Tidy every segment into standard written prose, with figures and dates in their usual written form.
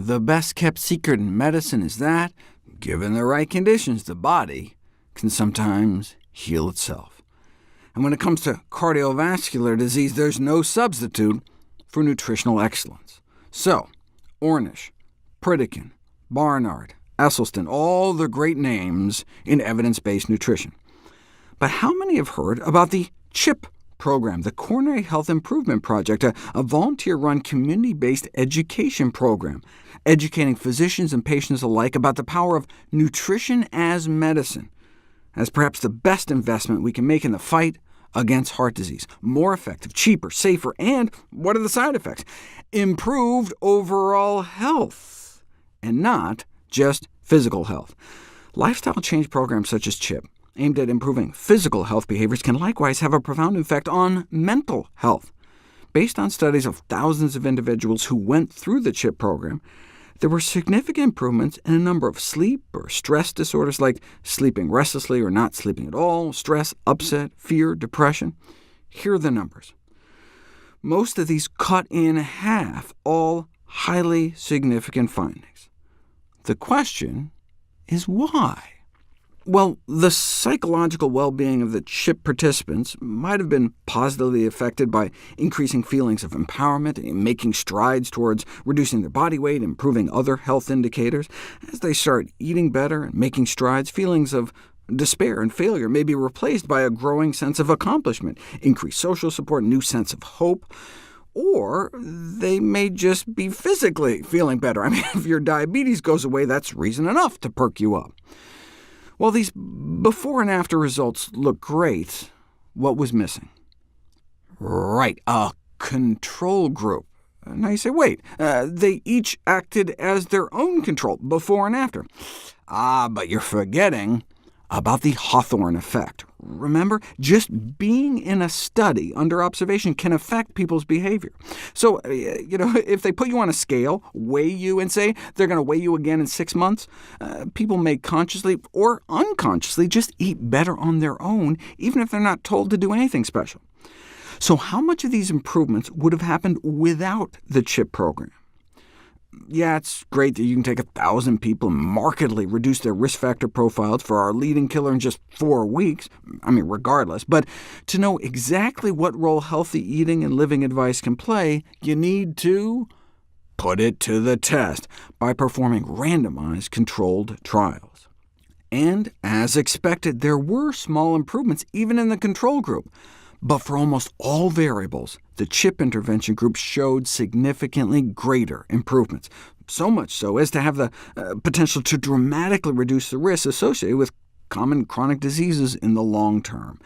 the best-kept secret in medicine is that, given the right conditions, the body can sometimes heal itself. And when it comes to cardiovascular disease, there's no substitute for nutritional excellence. So, Ornish, Pritikin, Barnard, Esselstyn, all the great names in evidence-based nutrition. But how many have heard about the CHIP program, the Coronary Health Improvement Project, a volunteer-run community-based education program, educating physicians and patients alike about the power of nutrition as medicine, as perhaps the best investment we can make in the fight against heart disease. More effective, cheaper, safer, and what are the side effects? Improved overall health, and not just physical health. Lifestyle change programs such as CHIP, aimed at improving physical health behaviors, can likewise have a profound effect on mental health. Based on studies of thousands of individuals who went through the CHIP program, there were significant improvements in a number of sleep or stress disorders like sleeping restlessly or not sleeping at all, stress, upset, fear, depression. Here are the numbers. Most of these cut in half, all highly significant findings. The question is why? Well, the psychological well-being of the CHIP participants might have been positively affected by increasing feelings of empowerment and making strides towards reducing their body weight, improving other health indicators. As they start eating better and making strides, feelings of despair and failure may be replaced by a growing sense of accomplishment, increased social support, new sense of hope. Or they may just be physically feeling better. I mean, if your diabetes goes away, that's reason enough to perk you up. While these before and after results look great, what was missing? Right, a control group. Now you say, wait, they each acted as their own control, before and after. But you're forgetting about the Hawthorne effect. Remember, just being in a study under observation can affect people's behavior. So, if they put you on a scale, weigh you, and say they're going to weigh you again in 6 months, people may consciously or unconsciously just eat better on their own, even if they're not told to do anything special. So how much of these improvements would have happened without the CHIP program? Yeah, it's great that you can take 1,000 people and markedly reduce their risk factor profiles for our leading killer in just 4 weeks, regardless. But to know exactly what role healthy eating and living advice can play, you need to put it to the test by performing randomized controlled trials. And as expected, there were small improvements even in the control group. But for almost all variables, the CHIP intervention group showed significantly greater improvements, so much so as to have the potential to dramatically reduce the risks associated with common chronic diseases in the long term.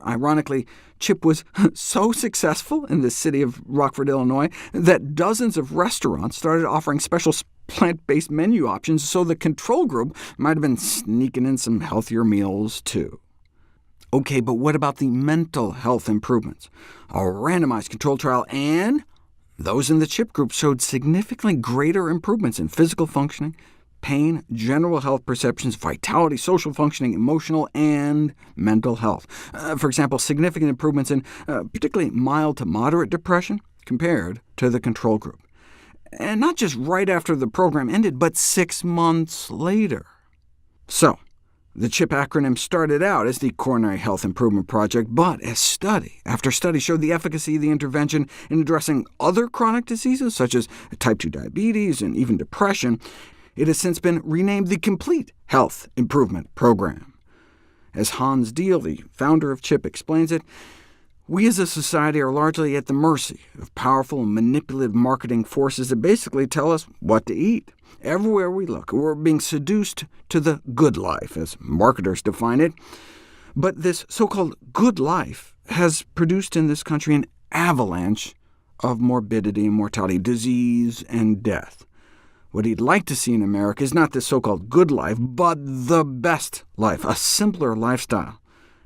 Ironically, CHIP was so successful in the city of Rockford, Illinois, that dozens of restaurants started offering special plant-based menu options, so the control group might have been sneaking in some healthier meals too. OK, but what about the mental health improvements? A randomized controlled trial, and those in the CHIP group showed significantly greater improvements in physical functioning, pain, general health perceptions, vitality, social functioning, emotional, and mental health. For example, significant improvements in particularly mild to moderate depression compared to the control group. And not just right after the program ended, but 6 months later. So, the CHIP acronym started out as the Coronary Health Improvement Project, but as study after study showed the efficacy of the intervention in addressing other chronic diseases, such as type 2 diabetes and even depression, it has since been renamed the Complete Health Improvement Program. As Hans Diehl, the founder of CHIP, explains it, we as a society are largely at the mercy of powerful and manipulative marketing forces that basically tell us what to eat. Everywhere we look, we're being seduced to the good life, as marketers define it. But this so-called good life has produced in this country an avalanche of morbidity and mortality, disease and death. What he'd like to see in America is not this so-called good life, but the best life, a simpler lifestyle,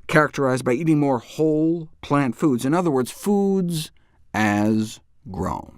characterized by eating more whole plant foods. In other words, foods as grown.